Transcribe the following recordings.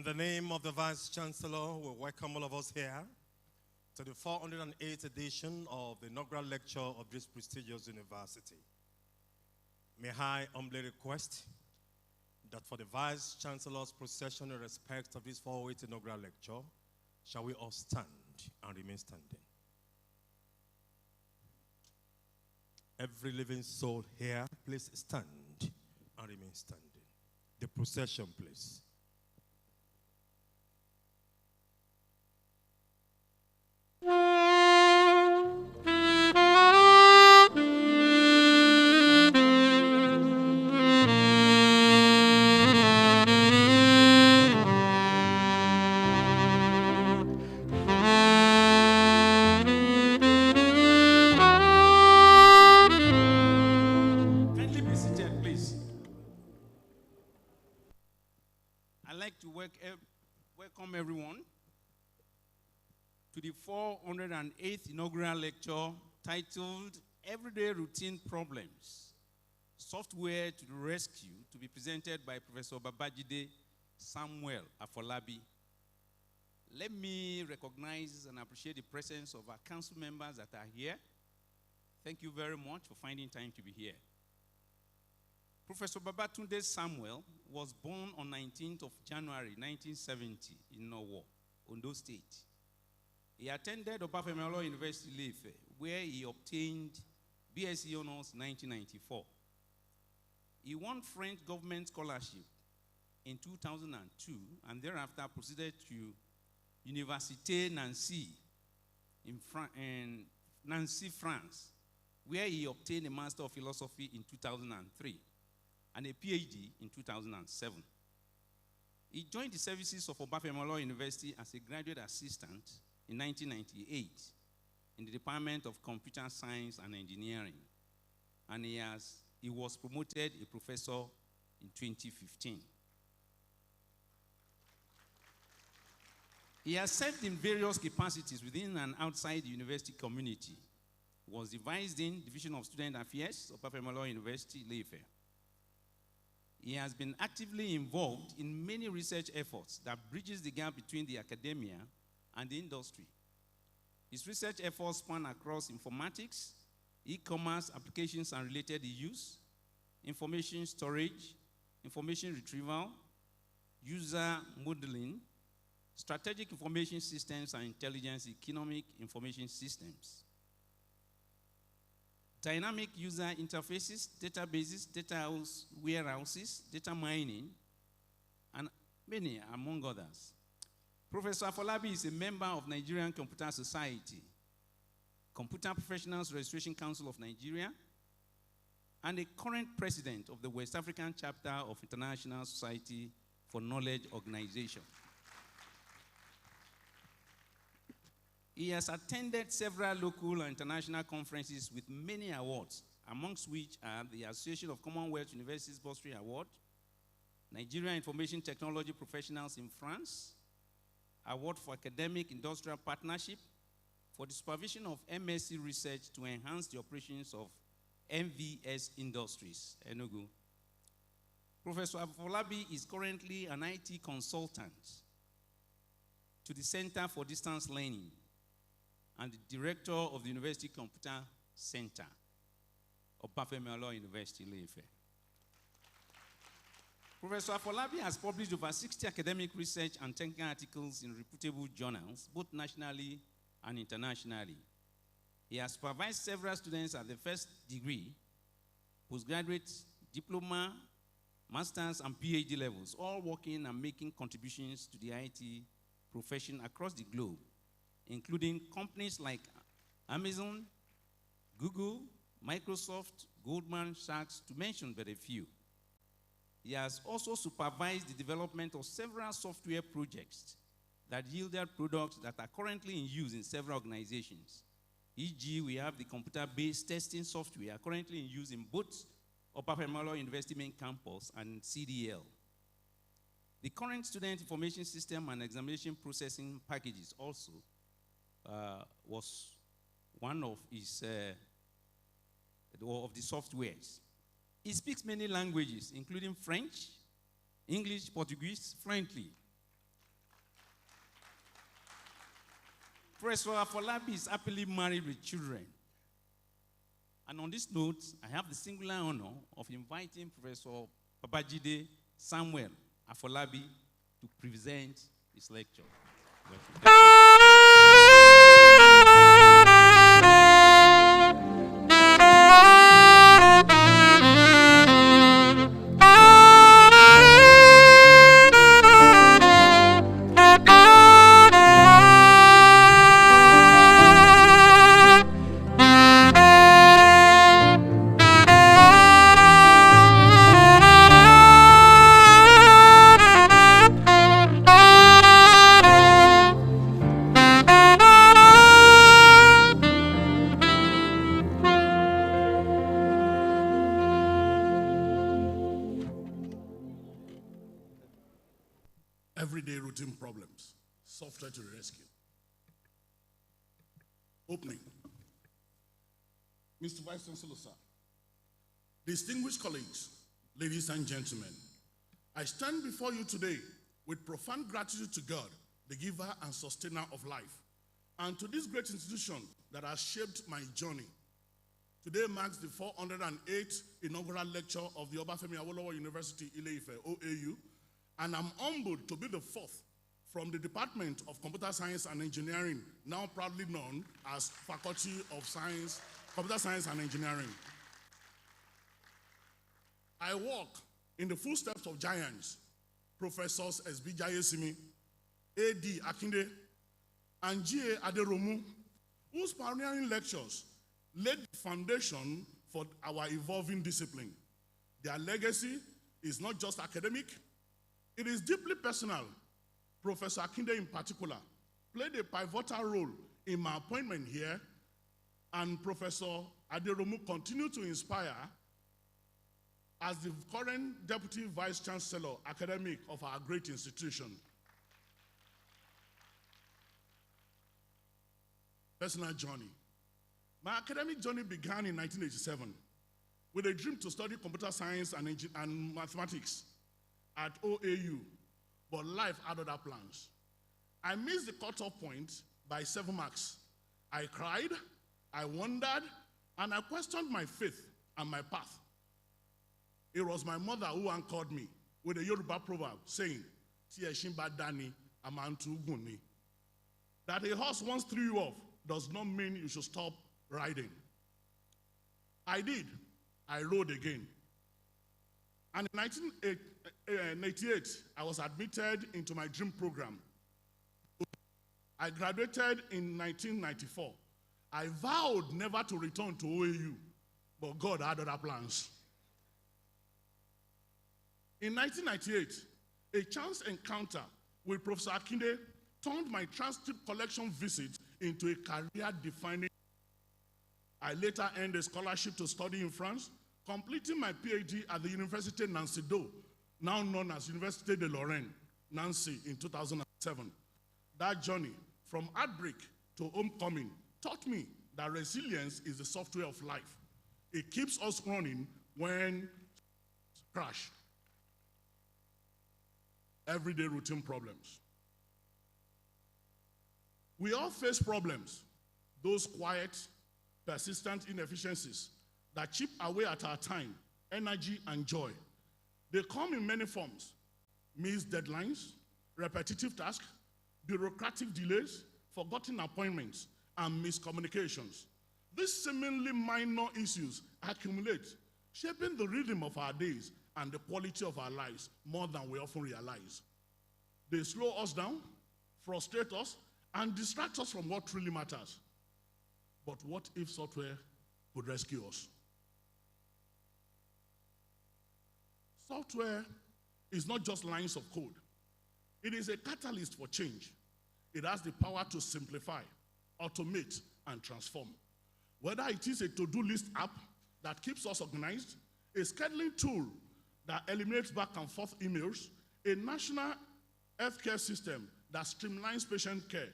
In the name of the Vice Chancellor, we welcome all of us here to the 408th edition of the inaugural lecture of this prestigious university. May I humbly request that for the Vice Chancellor's procession in respect of this 408th inaugural lecture, shall we all stand and remain standing? Every living soul here, please stand and remain standing. The procession, please. Welcome everyone to the 408th inaugural lecture titled Everyday Routine Problems, Software to the Rescue, to be presented by Professor Babajide Samuel Afolabi, Let me recognize and appreciate the presence of our council members that are here. Thank you very much for finding time to be here. Professor Babajide Samuel was born on 19th of January 1970 in Owo, Ondo State. He attended Obafemi University, Ife, where he obtained BSc Honors in 1994. He won French government scholarship in 2002 and thereafter proceeded to Université Nancy in Nancy, France, where he obtained a Master of Philosophy in 2003 and a PhD in 2007. He joined the services of Obafemi University as a graduate assistant in 1998 in the Department of Computer Science and Engineering, and he was promoted a professor in 2015. He has served in various capacities within and outside the university community. He was the Vice Dean, Division of Student Affairs of Babajide University, Ife. He has been actively involved in many research efforts that bridges the gap between the academia and the industry. His research efforts span across informatics, e-commerce applications and related use, information storage, information retrieval, user modeling, strategic information systems and intelligence economic information systems, dynamic user interfaces, databases, data warehouses, data mining, and many among others. Professor Afolabi is a member of Nigerian Computer Society, Computer Professionals Registration Council of Nigeria, and a current president of the West African chapter of International Society for Knowledge Organization. He has attended several local and international conferences with many awards, amongst which are the Association of Commonwealth Universities Bursary Award, Nigeria Information Technology Professionals in France, Award for Academic Industrial Partnership, for the supervision of MSc research to enhance the operations of MVS Industries, Enugu. Professor Afolabi is currently an IT consultant to the Center for Distance Learning and the director of the University Computer Center of Babajide University, Ife. Professor Afolabi has published over 60 academic research and technical articles in reputable journals, both nationally and internationally. He has supervised several students at the first degree, postgraduate, diploma, master's, and PhD levels, all working and making contributions to the IT profession across the globe, including companies like Amazon, Google, Microsoft, Goldman Sachs, to mention but a few. He has also supervised the development of several software projects that yielded products that are currently in use in several organizations. E.g., we have the computer-based testing software currently in use in both Babajide University main campus and CDL. The current student information system and examination processing packages also was one of his of the softwares. He speaks many languages, including French, English, Portuguese, fluently. Professor Afolabi is happily married with children. And on this note, I have the singular honor of inviting Professor Babajide Samuel Afolabi to present his lecture. Everyday routine problems, software to the rescue. Opening. Mr. Vice Chancellor, sir, distinguished colleagues, ladies and gentlemen, I stand before you today with profound gratitude to God the giver and sustainer of life. And to this great institution that has shaped my journey, today marks the 408th inaugural lecture of the Obafemi Awolowo University, Ile-Ife, OAU, and I'm humbled to be the fourth from the Department of Computer Science and Engineering, now proudly known as Faculty of Science, Computer Science and Engineering. I walk in the footsteps of giants, Professors S.B. Jayesimi, A.D. Akinde, and G.A. Aderomu, whose pioneering lectures laid the foundation for our evolving discipline. Their legacy is not just academic, it is deeply personal. Professor Akinde in particular played a pivotal role in my appointment here, and Professor Aderomu continued to inspire as the current Deputy Vice Chancellor Academic of our great institution. Personal journey. My academic journey began in 1987 with a dream to study computer science and mathematics at OAU, but life had other plans. I missed the cutoff point by 7 marks. I cried, I wondered, and I questioned my faith and my path. It was my mother who anchored me with a Yoruba proverb saying, that a horse once threw you off does not mean you should stop riding. I did. I rode again. And in 1988, I was admitted into my dream program. I graduated in 1994. I vowed never to return to OAU, but God had other plans. In 1998, a chance encounter with Professor Akinde turned my transcript collection visit into a career-defining. I later earned a scholarship to study in France, completing my PhD at the Université Nancy Do, now known as Université de Lorraine, Nancy, in 2007. That journey, from outbreak to homecoming, taught me that resilience is the software of life. It keeps us running when crash. Everyday routine problems. We all face problems, those quiet, persistent inefficiencies that chip away at our time, energy, and joy. They come in many forms: missed deadlines, repetitive tasks, bureaucratic delays, forgotten appointments, and miscommunications. These seemingly minor issues accumulate, shaping the rhythm of our days and the quality of our lives more than we often realize. They slow us down, frustrate us, and distract us from what truly matters. But what if software could rescue us? Software is not just lines of code. It is a catalyst for change. It has the power to simplify, automate, and transform. Whether it is a to-do list app that keeps us organized, a scheduling tool that eliminates back and forth emails, a national healthcare system that streamlines patient care,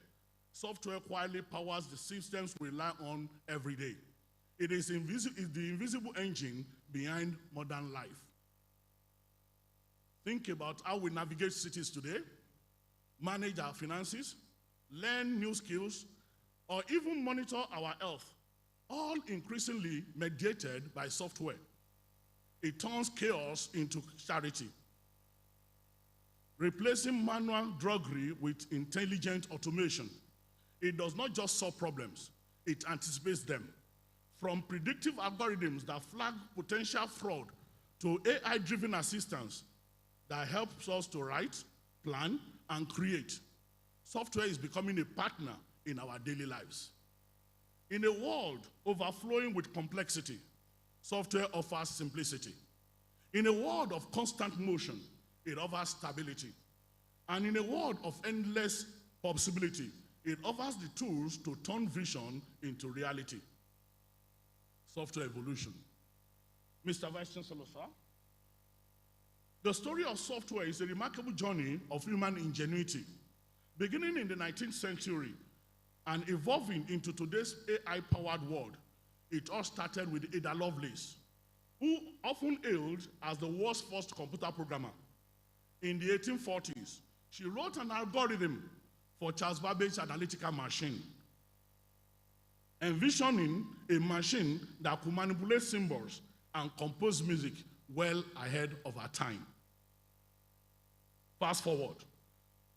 software quietly powers the systems we rely on every day. It is the invisible engine behind modern life. Think about how we navigate cities today, manage our finances, learn new skills, or even monitor our health, all increasingly mediated by software. It turns chaos into charity, replacing manual drudgery with intelligent automation. It does not just solve problems, it anticipates them. From predictive algorithms that flag potential fraud to AI-driven assistance that helps us to write, plan, and create. Software is becoming a partner in our daily lives. In a world overflowing with complexity, software offers simplicity. In a world of constant motion, it offers stability. And in a world of endless possibility, it offers the tools to turn vision into reality. Software evolution. Mr. Vice Chancellor, sir, the story of software is a remarkable journey of human ingenuity, beginning in the 19th century and evolving into today's AI-powered world. It all started with Ada Lovelace, who often hailed as the world's first computer programmer. In the 1840s, she wrote an algorithm for Charles Babbage's analytical machine, envisioning a machine that could manipulate symbols and compose music well ahead of our time. Fast forward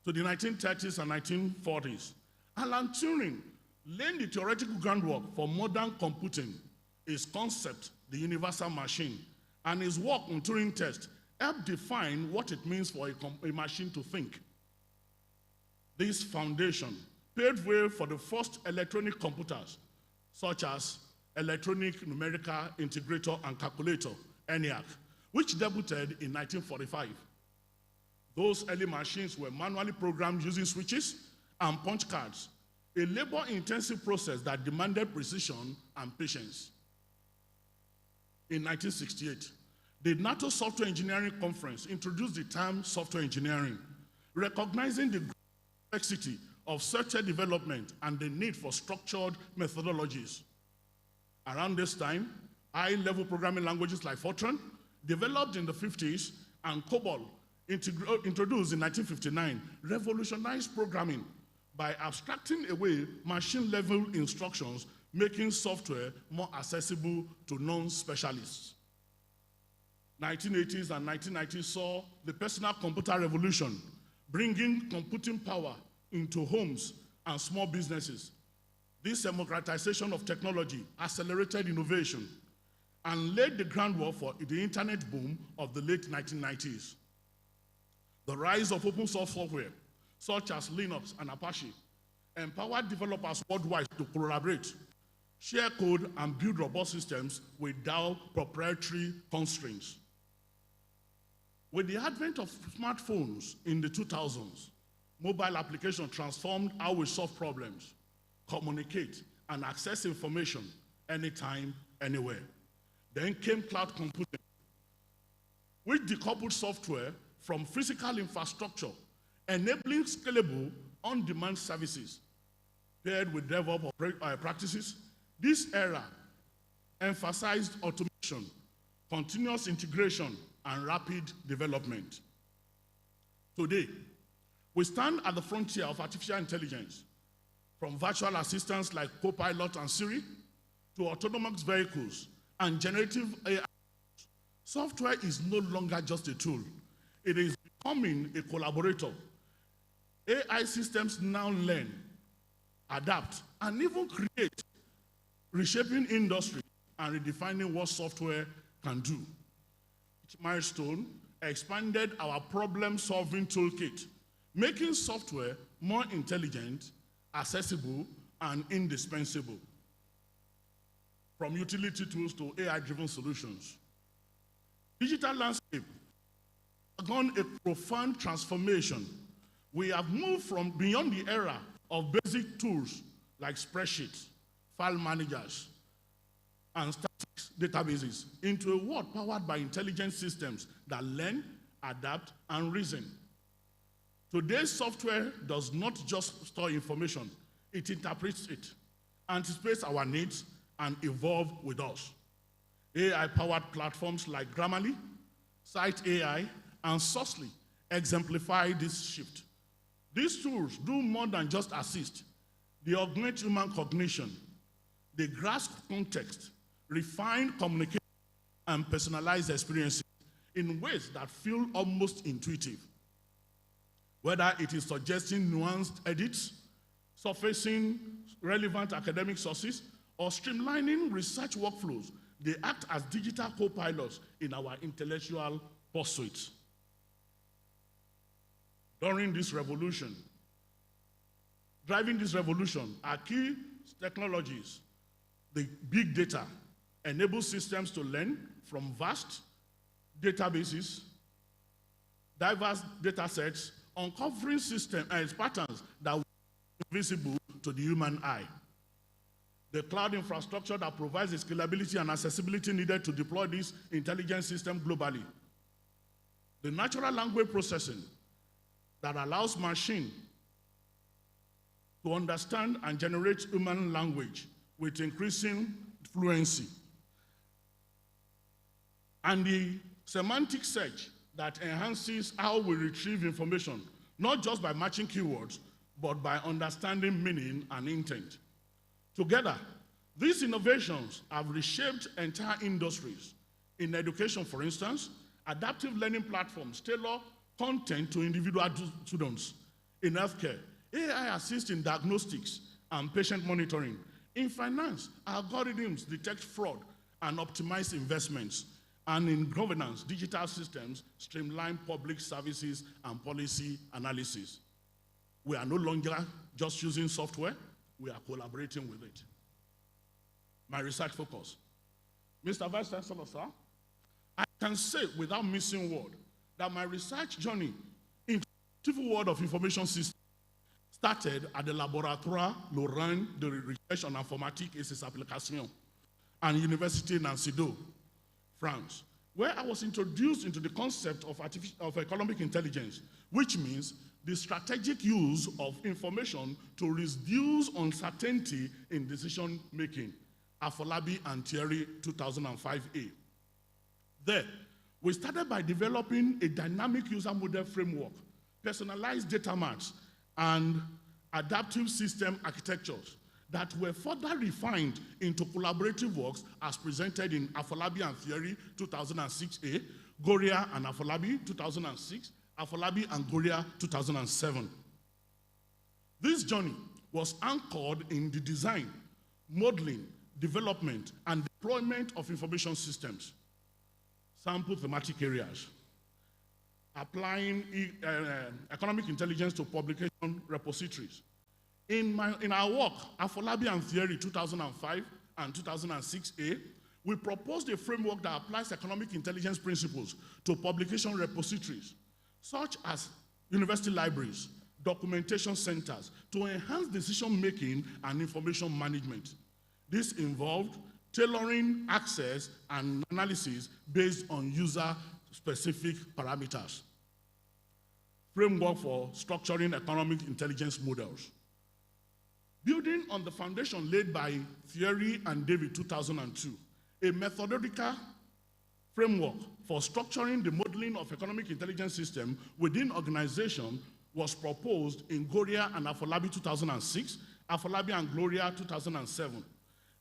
to the 1930s and 1940s, Alan Turing laid the theoretical groundwork for modern computing. His concept, the universal machine, and his work on Turing test helped define what it means for a machine to think. This foundation paved way for the first electronic computers, such as Electronic Numerical Integrator and Calculator, ENIAC, which debuted in 1945. Those early machines were manually programmed using switches and punch cards, a labor-intensive process that demanded precision and patience. In 1968, the NATO Software Engineering Conference introduced the term software engineering, recognizing the complexity of software development and the need for structured methodologies. Around this time, high-level programming languages like Fortran, developed in the 50s, and COBOL, introduced in 1959, revolutionized programming by abstracting away machine-level instructions, making software more accessible to non-specialists. 1980s and 1990s saw the personal computer revolution, bringing computing power into homes and small businesses. This democratization of technology accelerated innovation and laid the groundwork for the internet boom of the late 1990s. The rise of open source software, such as Linux and Apache, empowered developers worldwide to collaborate, share code, and build robust systems without proprietary constraints. With the advent of smartphones in the 2000s, mobile applications transformed how we solve problems, communicate, and access information anytime, anywhere. Then came cloud computing, which decoupled software from physical infrastructure, enabling scalable, on-demand services. Paired with DevOps practices, this era emphasized automation, continuous integration, and rapid development. Today, we stand at the frontier of artificial intelligence, from virtual assistants like Copilot and Siri, to autonomous vehicles and generative AI. Software is no longer just a tool. It is becoming a collaborator. AI systems now learn, adapt, and even create, reshaping industry and redefining what software can do. Each milestone expanded our problem-solving toolkit, making software more intelligent, accessible, and indispensable. From utility tools to AI-driven solutions. Digital landscape has undergone a profound transformation. We have moved from beyond the era of basic tools like spreadsheets, file managers, and static databases into a world powered by intelligent systems that learn, adapt, and reason. Today's software does not just store information, it interprets it, anticipates our needs, and evolves with us. AI-powered platforms like Grammarly, Site AI, and Sourcely exemplify this shift. These tools do more than just assist. They augment human cognition. They grasp context, refine communication, and personalize experiences in ways that feel almost intuitive. Whether it is suggesting nuanced edits, surfacing relevant academic sources, or streamlining research workflows, they act as digital co-pilots in our intellectual pursuits. During this revolution, driving this revolution are key technologies. The big data enables systems to learn from vast databases, diverse data sets, uncovering patterns that were invisible to the human eye. The cloud infrastructure that provides the scalability and accessibility needed to deploy this intelligent system globally. The natural language processing that allows machine to understand and generate human language with increasing fluency. And the semantic search that enhances how we retrieve information, not just by matching keywords, but by understanding meaning and intent. Together, these innovations have reshaped entire industries. In education, for instance, adaptive learning platforms tailor content to individual students. In healthcare, AI assists in diagnostics and patient monitoring. In finance, algorithms detect fraud and optimize investments. And in governance, digital systems streamline public services and policy analysis. We are no longer just using software, we are collaborating with it. My research focus. Mr. Vice Chancellor, sir, I can say without missing word that my research journey into the beautiful world of information systems started at the Laboratoire Lorraine de Recherche en Informatique et ses Applications and Université Nancy, France, where I was introduced into the concept of economic intelligence, which means the strategic use of information to reduce uncertainty in decision making. Afolabi and Thierry 2005A. There, we started by developing a dynamic user model framework, personalized data marts, and adaptive system architectures that were further refined into collaborative works as presented in Afolabi and Thierry 2006A, Goria and Afolabi 2006, Afolabi and Goria 2007. This journey was anchored in the design, modeling, development, and deployment of information systems. Sample thematic areas. Applying economic intelligence to publication repositories. In our work, Afolabi and Thierry 2005 and 2006A, we proposed a framework that applies economic intelligence principles to publication repositories, such as university libraries, documentation centers, to enhance decision-making and information management. This involved tailoring access and analysis based on user-specific parameters. Framework for structuring economic intelligence models. Building on the foundation laid by Thierry and David 2002, a methodological framework for structuring the modeling of economic intelligence system within organization was proposed in Goria and Afolabi 2006, Afolabi and Gloria 2007.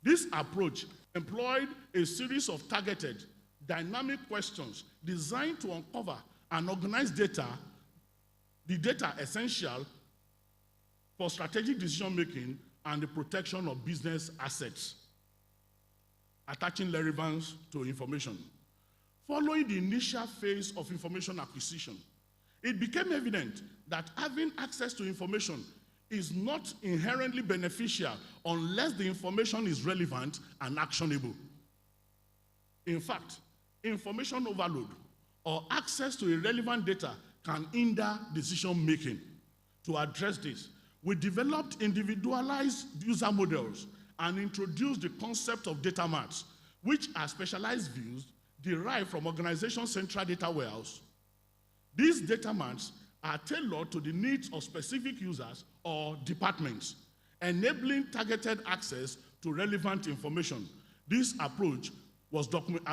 This approach employed a series of targeted, dynamic questions designed to uncover and organize data, the data essential for strategic decision-making and the protection of business assets, attaching relevance to information. Following the initial phase of information acquisition, it became evident that having access to information is not inherently beneficial unless the information is relevant and actionable. In fact, information overload or access to irrelevant data can hinder decision-making. To address this, we developed individualized user models and introduced the concept of data marts, which are specialized views derived from organization central data warehouse. These data marts are tailored to the needs of specific users or departments, enabling targeted access to relevant information. This approach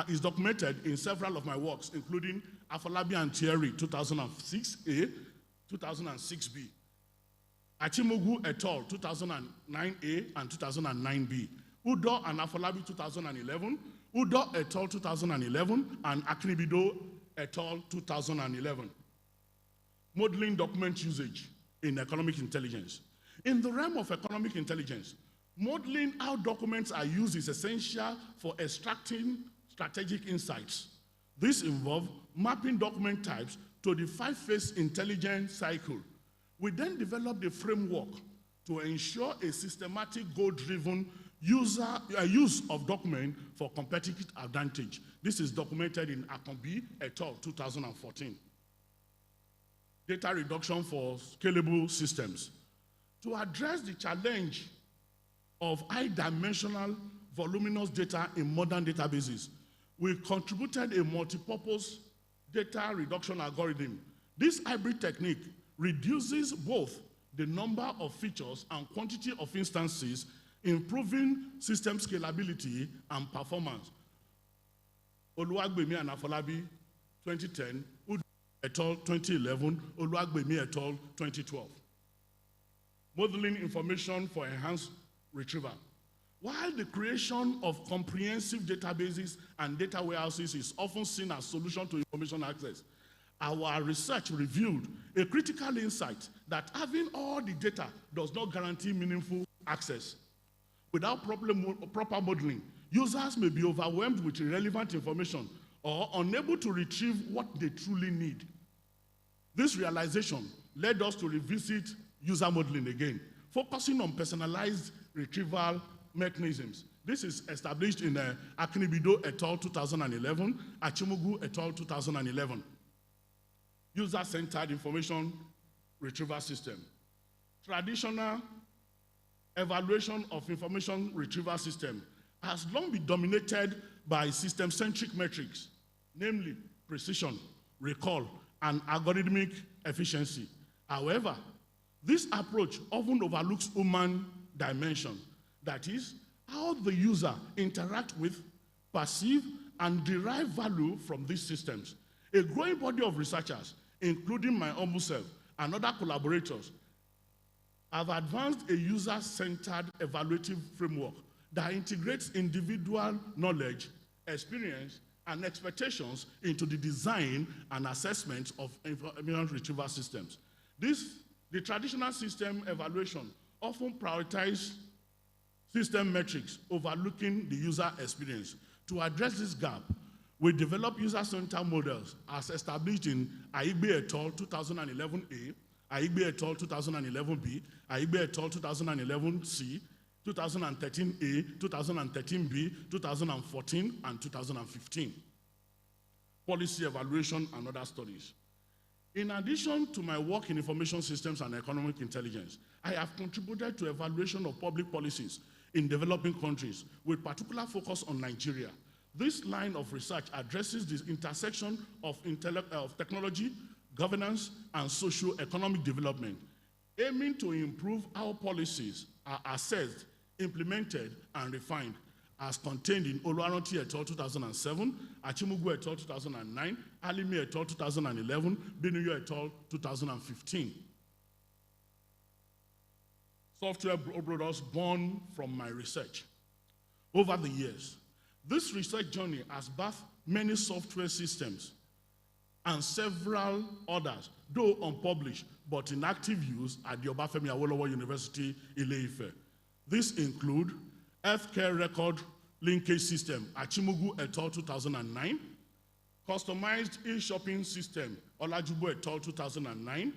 is documented in several of my works, including Afolabi and Thierry 2006A, 2006B, Achimogu et al. 2009A and 2009B, Udo and Afolabi 2011, Udo et al. 2011, and Aknibido et al. 2011. Modeling document usage in economic intelligence. In the realm of economic intelligence, modeling how documents are used is essential for extracting strategic insights. This involves mapping document types to the 5-phase intelligence cycle. We then developed a framework to ensure a systematic goal-driven use of document for competitive advantage. This is documented in Akonbi et al. 2014. Data reduction for scalable systems. To address the challenge of high-dimensional, voluminous data in modern databases, we contributed a multi-purpose data reduction algorithm. This hybrid technique reduces both the number of features and quantity of instances, improving system scalability and performance. Oluwagbemi and Afolabi, 2010, Udo et al. 2011, Oluwagbemi et al. 2012. modeling information for enhanced retrieval. While the creation of comprehensive databases and data warehouses is often seen as a solution to information access, our research revealed a critical insight that having all the data does not guarantee meaningful access. Without proper modeling, users may be overwhelmed with irrelevant information or unable to retrieve what they truly need. This realization led us to revisit user modeling again, focusing on personalized retrieval mechanisms. This is established in Acknowledgements et al. 2011, Achimugu et al. 2011. User-centered information retrieval system. Traditional evaluation of information retrieval system has long been dominated by system-centric metrics, namely precision, recall, and algorithmic efficiency. However, this approach often overlooks human dimension, that is, how the user interact with, perceive, and derive value from these systems. A growing body of researchers, including my humble self and other collaborators, have advanced a user-centered evaluative framework that integrates individual knowledge, experience, and expectations into the design and assessment of information retrieval systems. The traditional system evaluation often prioritizes system metrics, overlooking the user experience. To address this gap, we develop user-centered models as established in Aigbe et al. 2011A, Aigbe et al. 2011B, Aigbe et al. 2011C, 2013A, 2013B, 2014, and 2015. Policy evaluation and other studies. In addition to my work in information systems and economic intelligence, I have contributed to evaluation of public policies in developing countries with particular focus on Nigeria. This line of research addresses the intersection of technology, governance, and socio-economic development, aiming to improve how policies are assessed, implemented, and refined, as contained in Oluwaranti et al. 2007, Achimugu et al. 2009, Alimi et al. 2011, Binuyo et al. 2015. Software products born from my research. Over the years, this research journey has birthed many software systems and several others, though unpublished, but in active use at the Obafemi Awolowo University, Ile-Ife. These include healthcare record linkage system, Achimugu et al. 2009, customized e-shopping system, Olajubo et al. 2009,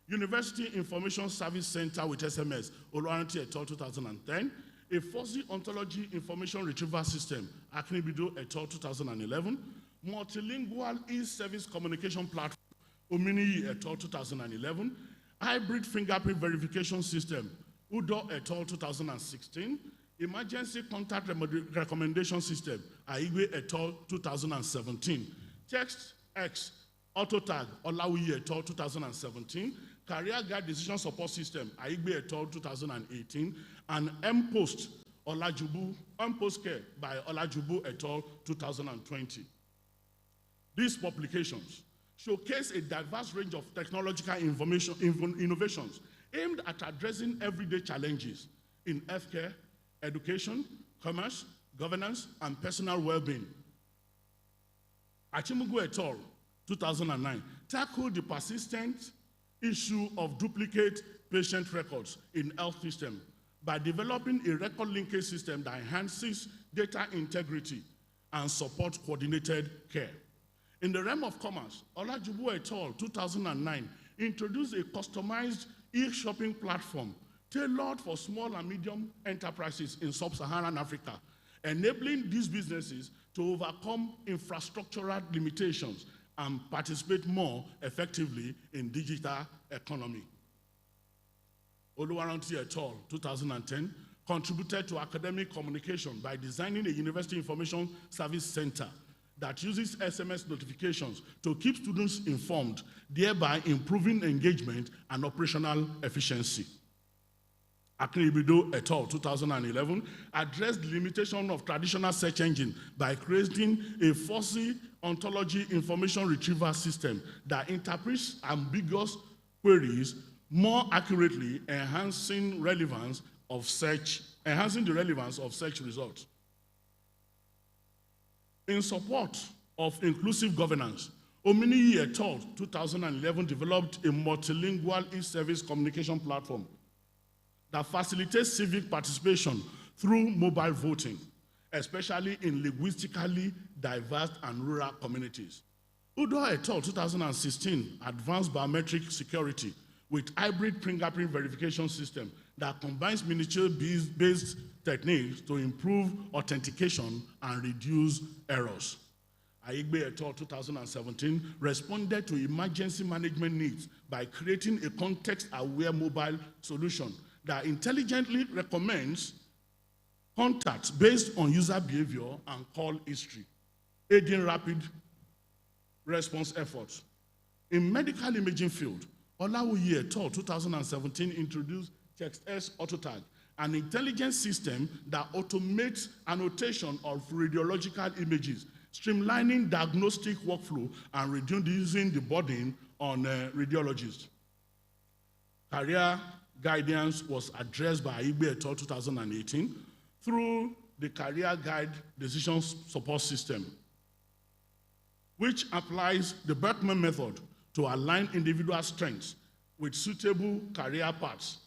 University Information Service Center with SMS, Oluwaranti et al. 2010, a fuzzy ontology information retrieval system, Acknowledgements et al. 2011, multilingual e-service communication platform, Omini et al. 2011, hybrid fingerprint verification system, Udo et al. 2016, emergency contact recommendation system, Aigbe et al. 2017, TextX AutoTag, Olawiye et al. 2017, Career Guide Decision Support System, Aigbe et al. 2018, and M-Post Care by Olajubo et al. 2020. These publications showcase a diverse range of technological innovations aimed at addressing everyday challenges in healthcare, education, commerce, governance, and personal well-being. Achimugu et al. 2009 tackled the persistent issue of duplicate patient records in health system by developing a record linkage system that enhances data integrity and supports coordinated care. In the realm of commerce, Olajubo et al. 2009 introduced a customized e-shopping platform tailored for small and medium enterprises in sub-Saharan Africa, enabling these businesses to overcome infrastructural limitations and participate more effectively in digital economy. Oluwaranti et al. 2010 contributed to academic communication by designing a University Information Service Center that uses SMS notifications to keep students informed, thereby improving engagement and operational efficiency. Acknowledgements et al. 2011 addressed the limitation of traditional search engine by creating a fuzzy ontology information retrieval system that interprets ambiguous queries more accurately enhancing the relevance of search results. In support of inclusive governance, Omini et al. 2011 developed a multilingual e-service communication platform that facilitates civic participation through mobile voting, especially in linguistically diverse and rural communities. Udo et al. 2016 advanced biometric security with hybrid fingerprint verification system that combines miniature-based techniques to improve authentication and reduce errors. Aigbe et al. 2017 responded to emergency management needs by creating a context-aware mobile solution that intelligently recommends contacts based on user behavior and call history, aiding rapid response efforts. In medical imaging field, Olawuyi et al. 2017 introduced TextS AutoTag, an intelligent system that automates annotation of radiological images, streamlining diagnostic workflow and reducing the burden on radiologists. Career guidance was addressed by Igbe et al. 2018 through the Career Guide Decision Support System, which applies the Berkman method to align individual strengths with suitable career paths,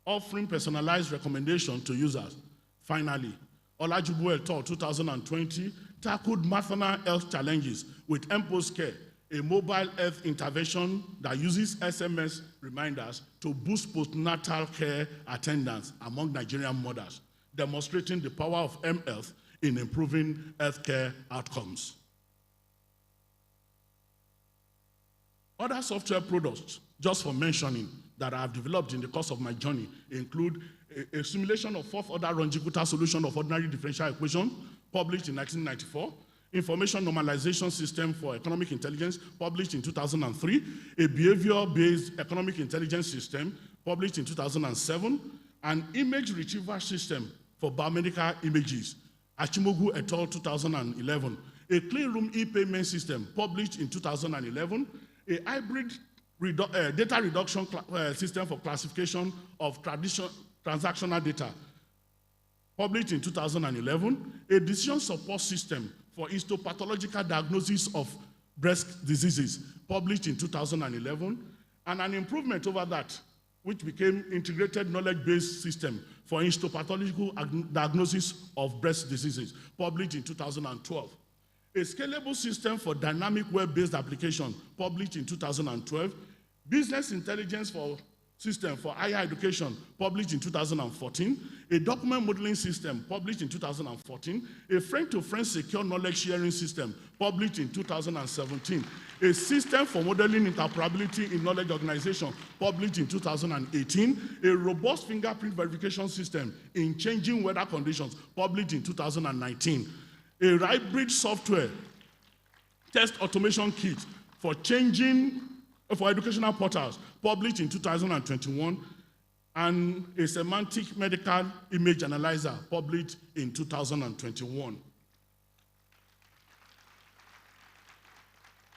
offering personalized recommendations to users. Finally, Olajubo et al. 2020 tackled maternal health challenges with MPOS Care, a mobile health intervention that uses SMS reminders to boost postnatal care attendance among Nigerian mothers, demonstrating the power of mHealth in improving healthcare outcomes. Other software products, just for mentioning, that I have developed in the course of my journey include a simulation of fourth-order longitudinal solution of ordinary differential equation, published in 1994, information normalization system for economic intelligence, published in 2003, a behavior-based economic intelligence system, published in 2007, an image retrieval system for biomedical images, Achimogu et al. 2011, a clean room e-payment system, published in 2011, a hybrid data reduction system for classification of transactional data, published in 2011, a decision support system for histopathological diagnosis of breast diseases, published in 2011, and an improvement over that, which became integrated knowledge-based system for histopathological diagnosis of breast diseases, published in 2012. A scalable system for dynamic web-based application, published in 2012. Business intelligence system for higher education, published in 2014. A document modeling system, published in 2014. A friend-to-friend secure knowledge sharing system, published in 2017. A system for modeling interoperability in knowledge organization, published in 2018. A robust fingerprint verification system in changing weather conditions, published in 2019. A hybrid software test automation kit for educational portals, published in 2021, and a semantic medical image analyzer, published in 2021.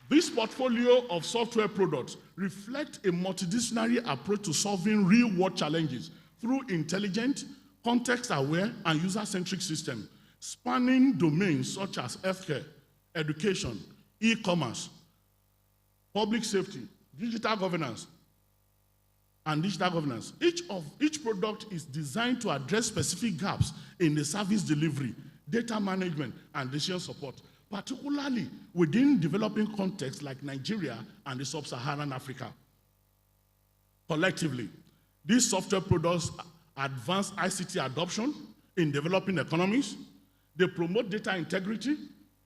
This portfolio of software products reflects a multidisciplinary approach to solving real-world challenges through intelligent, context-aware, and user-centric systems, spanning domains such as healthcare, education, e-commerce, public safety, digital governance. Each product is designed to address specific gaps in the service delivery, data management, and decision support, particularly within developing contexts like Nigeria and the sub-Saharan Africa. Collectively, these software products advance ICT adoption in developing economies. They promote data integrity,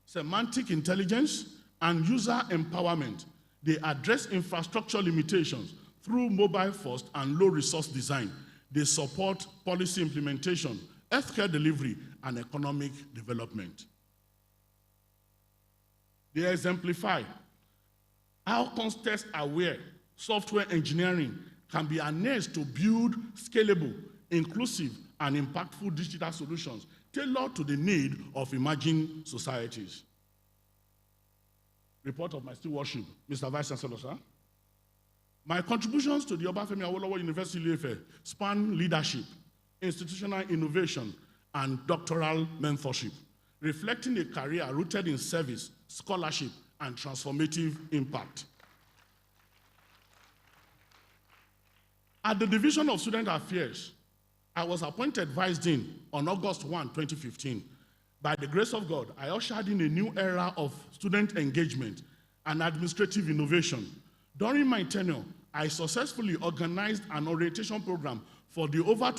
semantic intelligence, and user empowerment. They address infrastructure limitations through mobile-first and low-resource design. They support policy implementation, healthcare delivery, and economic development. They exemplify how context-aware software engineering can be harnessed to build scalable, inclusive, and impactful digital solutions tailored to the need of emerging societies. Report of my stewardship, Mr. Vice Chancellor, sir. My contributions to the Obafemi Awolowo University Ile-Ife span leadership, institutional innovation, and doctoral mentorship, reflecting a career rooted in service, scholarship, and transformative impact. At the Division of Student Affairs, I was appointed Vice Dean on August 1, 2015. By the grace of God, I ushered in a new era of student engagement and administrative innovation. During my tenure, I successfully organized an orientation program for the over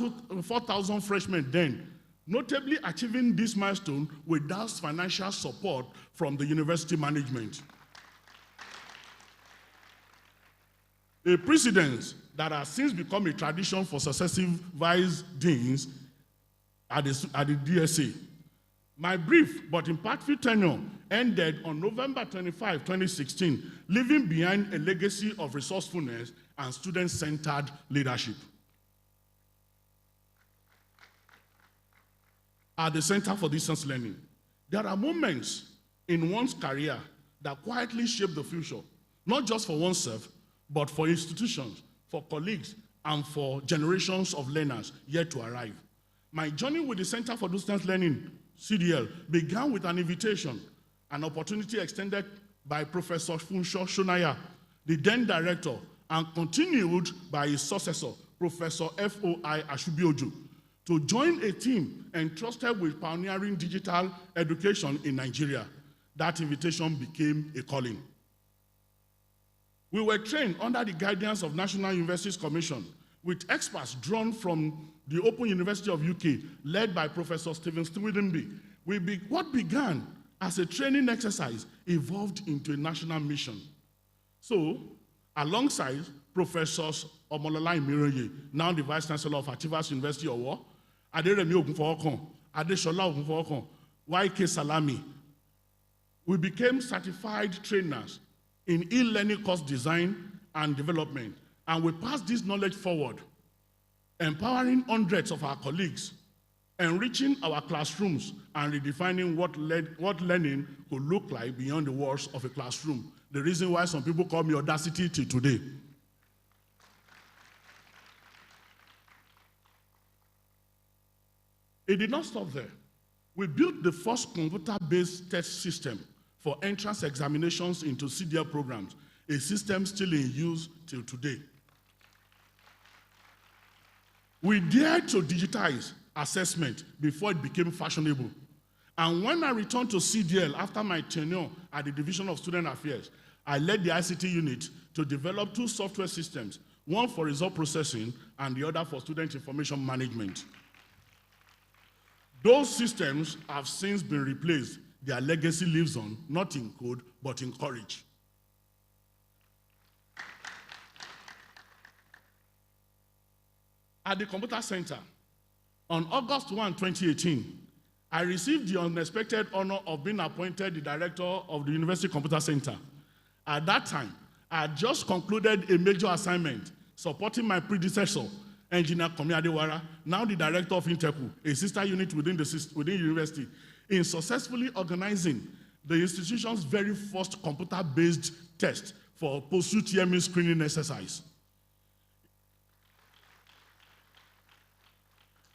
4,000 freshmen then, notably achieving this milestone without financial support from the university management. A precedent that has since become a tradition for successive vice deans at the DSA. My brief but impactful tenure ended on November 25, 2016, leaving behind a legacy of resourcefulness and student-centered leadership. At the Center for Distance Learning, there are moments in one's career that quietly shape the future, not just for oneself, but for institutions, for colleagues, and for generations of learners yet to arrive. My journey with the Center for Distance Learning, CDL, began with an invitation, an opportunity extended by Professor Funsho Shonaya, the then director, and continued by his successor, Professor F.O.I. Ashubioju, to join a team entrusted with pioneering digital education in Nigeria. That invitation became a calling. We were trained under the guidance of National Universities Commission with experts drawn from the Open University of UK, led by Professor Stephen Swidenby. What began as a training exercise evolved into a national mission. So, alongside Professors Omolola Imiroye, now the Vice Chancellor of Achievers University Owo, Aderemi Ogunfowokon, Adeshola Ogunfowokon, YK Salami, we became certified trainers in e-learning course design and development, and we passed this knowledge forward, empowering hundreds of our colleagues, enriching our classrooms, and redefining what learning could look like beyond the walls of a classroom. The reason why some people call me Audacity till today. It did not stop there. We built the first computer-based test system for entrance examinations into CDL programs, a system still in use till today. We dared to digitize assessment before it became fashionable. And when I returned to CDL after my tenure at the Division of Student Affairs, I led the ICT unit to develop two software systems, one for result processing and the other for student information management. Those systems have since been replaced. Their legacy lives on, not in code, but in courage. At the Computer Center, on August 1, 2018, I received the unexpected honor of being appointed the director of the University Computer Center. At that time, I had just concluded a major assignment supporting my predecessor, Engineer Komi Adewara, now the director of Interpu, a sister unit within the university, in successfully organizing the institution's very first computer-based test for post-UTME screening exercise.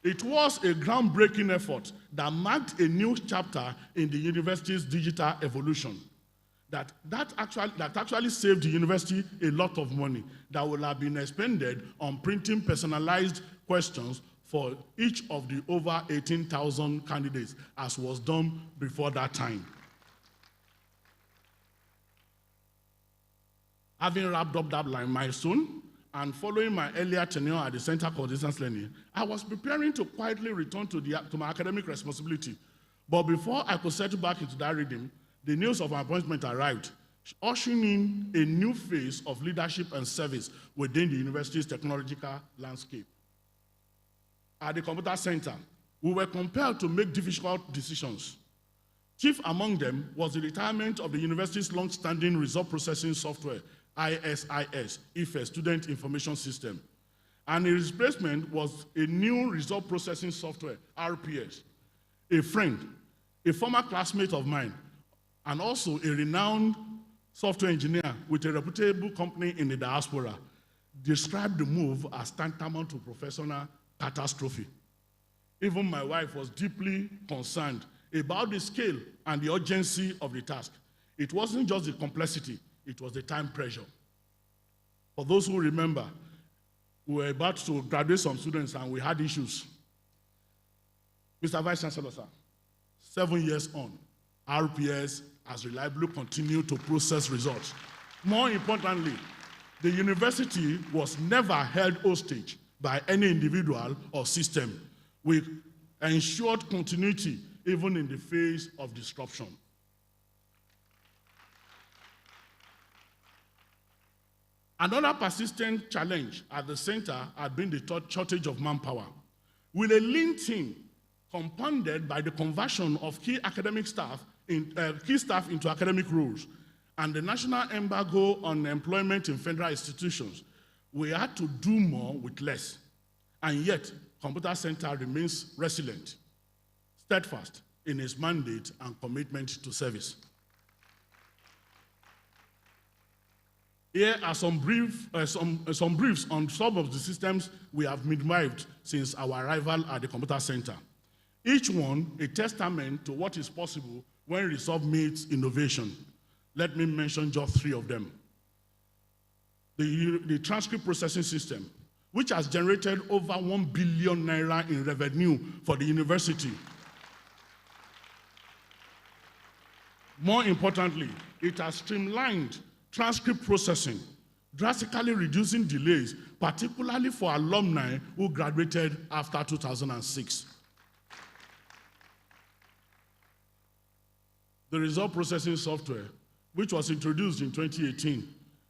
It was a groundbreaking effort that marked a new chapter in the university's digital evolution. That actually saved the university a lot of money that would have been expended on printing personalized questions for each of the over 18,000 candidates, as was done before that time. Having wrapped up that milestone, and following my earlier tenure at the Center for Distance Learning, I was preparing to quietly return to my academic responsibility. But before I could settle back into that rhythm, the news of my appointment arrived, ushering in a new phase of leadership and service within the university's technological landscape. At the Computer Center, we were compelled to make difficult decisions. Chief among them was the retirement of the university's long-standing result processing software, ISIS, IFE, Student Information System. And the replacement was a new result processing software, RPS. A friend, a former classmate of mine, and also a renowned software engineer with a reputable company in the diaspora, described the move as tantamount to professional catastrophe. Even my wife was deeply concerned about the scale and the urgency of the task. It wasn't just the complexity, it was the time pressure. For those who remember, we were about to graduate some students and we had issues. Mr. Vice Chancellor, sir, 7 years on, RPS has reliably continued to process results. More importantly, the university was never held hostage by any individual or system. We ensured continuity even in the face of disruption. Another persistent challenge at the center had been the shortage of manpower. With a lean team compounded by the conversion of key staff into academic roles and the national embargo on employment in federal institutions, we had to do more with less. And yet, Computer Center remains resilient, steadfast in its mandate and commitment to service. Here are some briefs on some of the systems we have midwifed since our arrival at the Computer Center. Each one a testament to what is possible when resolve meets innovation. Let me mention just 3 of them. The transcript processing system, which has generated over 1 billion naira in revenue for the university. More importantly, it has streamlined transcript processing, drastically reducing delays, particularly for alumni who graduated after 2006. The result processing software, which was introduced in 2018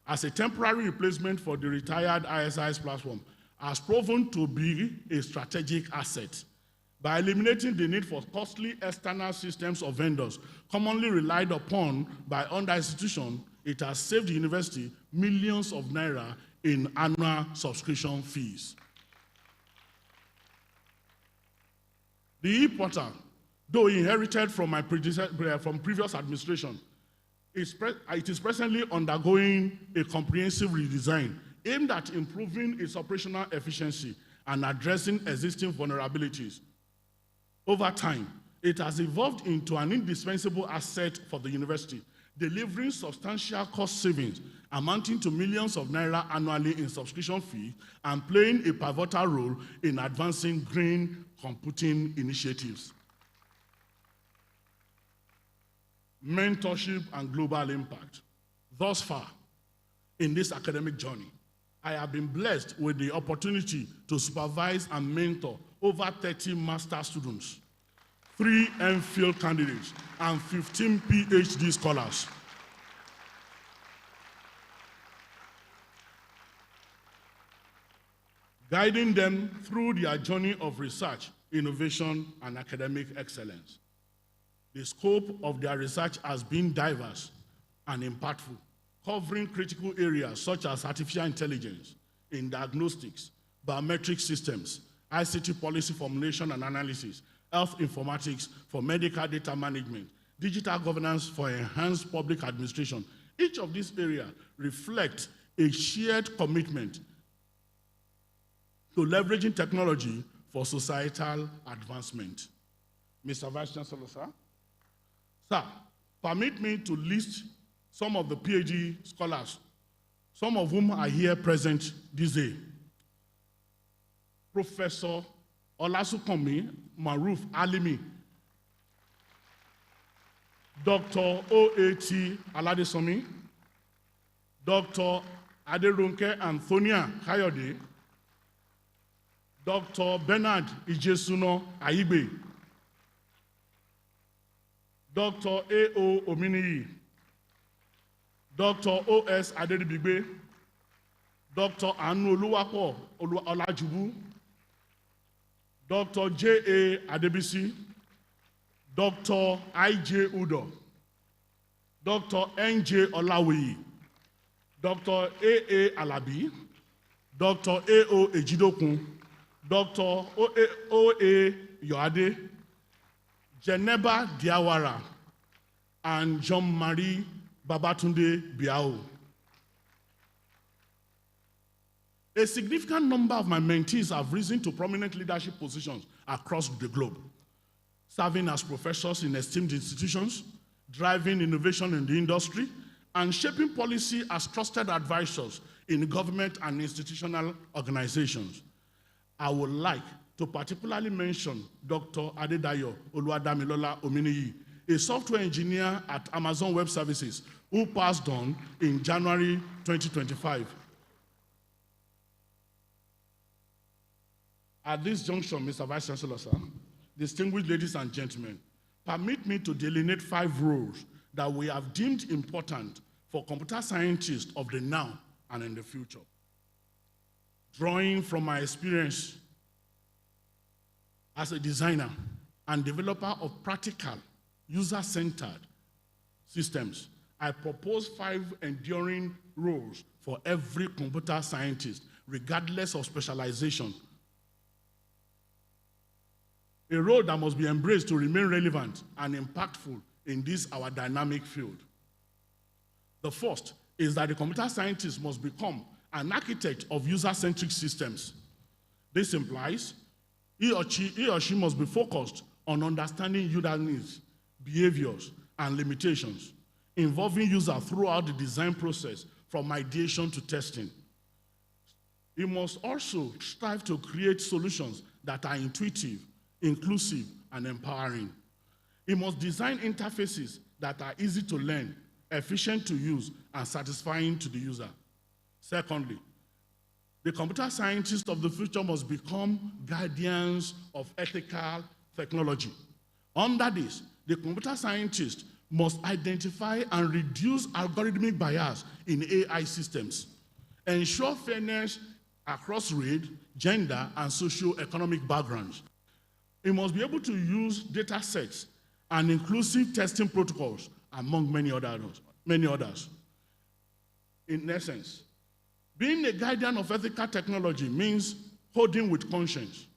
as a temporary replacement for the retired ISIS platform, has proven to be a strategic asset. By eliminating the need for costly external systems or vendors commonly relied upon by other institutions, it has saved the university millions of naira in annual subscription fees. The e-portal, though inherited from my previous administration, it is presently undergoing a comprehensive redesign aimed at improving its operational efficiency and addressing existing vulnerabilities. Over time, it has evolved into an indispensable asset for the university, delivering substantial cost savings amounting to millions of naira annually in subscription fees and playing a pivotal role in advancing green computing initiatives. Mentorship and global impact. Thus far, in this academic journey, I have been blessed with the opportunity to supervise and mentor over 30 master students, 3 MPhil candidates, and 15 PhD scholars. Guiding them through their journey of research, innovation, and academic excellence. The scope of their research has been diverse and impactful, covering critical areas such as artificial intelligence in diagnostics, biometric systems, ICT policy formulation and analysis, health informatics for medical data management, digital governance for enhanced public administration. Each of these areas reflects a shared commitment to leveraging technology for societal advancement. Mr. Vice Chancellor, sir. Sir, permit me to list some of the PhD scholars, some of whom are here present this day. Professor Olasukanmi Maruf Alimi, Dr. O.A.T. Aladesomi, Dr. Aderonke Antonia Kayode, Dr. Bernard Ijesuno Aigbe, Dr. A.O. Ominiyi, Dr. O.S. Aderibigbe, Dr. Anu Oluwapo Olajubu, Dr. J.A. Adebisi, Dr. I.J. Udo, Dr. N.J. Olawiyi, Dr. A.A. Alabi, Dr. A.O. Ejidokun, Dr. O.A. Yoade, Geneba Diawara, and Jean-Marie Babatunde Biao. A significant number of my mentees have risen to prominent leadership positions across the globe, serving as professors in esteemed institutions, driving innovation in the industry, and shaping policy as trusted advisors in government and institutional organizations. I would like to particularly mention Dr. Adedayo Oluwadamilola Ominiyi, a software engineer at Amazon Web Services, who passed on in January 2025. At this junction, Mr. Vice Chancellor, sir, distinguished ladies and gentlemen, permit me to delineate 5 roles that we have deemed important for computer scientists of the now and in the future. Drawing from my experience as a designer and developer of practical, user-centered systems, I propose 5 enduring roles for every computer scientist, regardless of specialization. A role that must be embraced to remain relevant and impactful in this our dynamic field. The first is that the computer scientist must become an architect of user-centric systems. This implies he or she must be focused on understanding user needs, behaviors, and limitations, involving users throughout the design process from ideation to testing. He must also strive to create solutions that are intuitive, inclusive, and empowering. He must design interfaces that are easy to learn, efficient to use, and satisfying to the user. Secondly, the computer scientists of the future must become guardians of ethical technology. Under this, the computer scientists must identify and reduce algorithmic bias in AI systems, ensure fairness across race, gender, and socio-economic backgrounds. He must be able to use data sets and inclusive testing protocols, among many others. In essence, being a guardian of ethical technology means holding with conscience.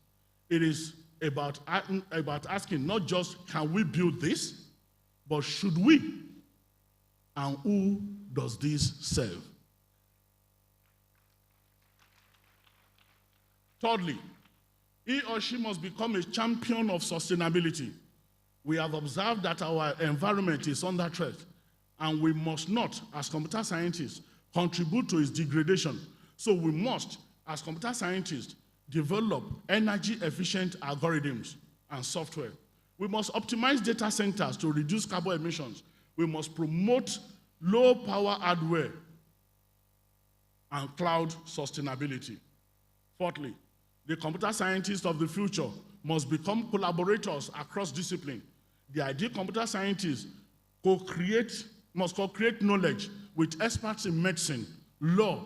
It is about asking not just, can we build this, but should we? And who does this serve? Thirdly, he or she must become a champion of sustainability. We have observed that our environment is under threat, and we must not, as computer scientists, contribute to its degradation. So we must, as computer scientists, develop energy-efficient algorithms and software. We must optimize data centers to reduce carbon emissions. We must promote low-power hardware and cloud sustainability. Fourthly, the computer scientists of the future must become collaborators across discipline. The ideal computer scientists must co-create knowledge with experts in medicine, law,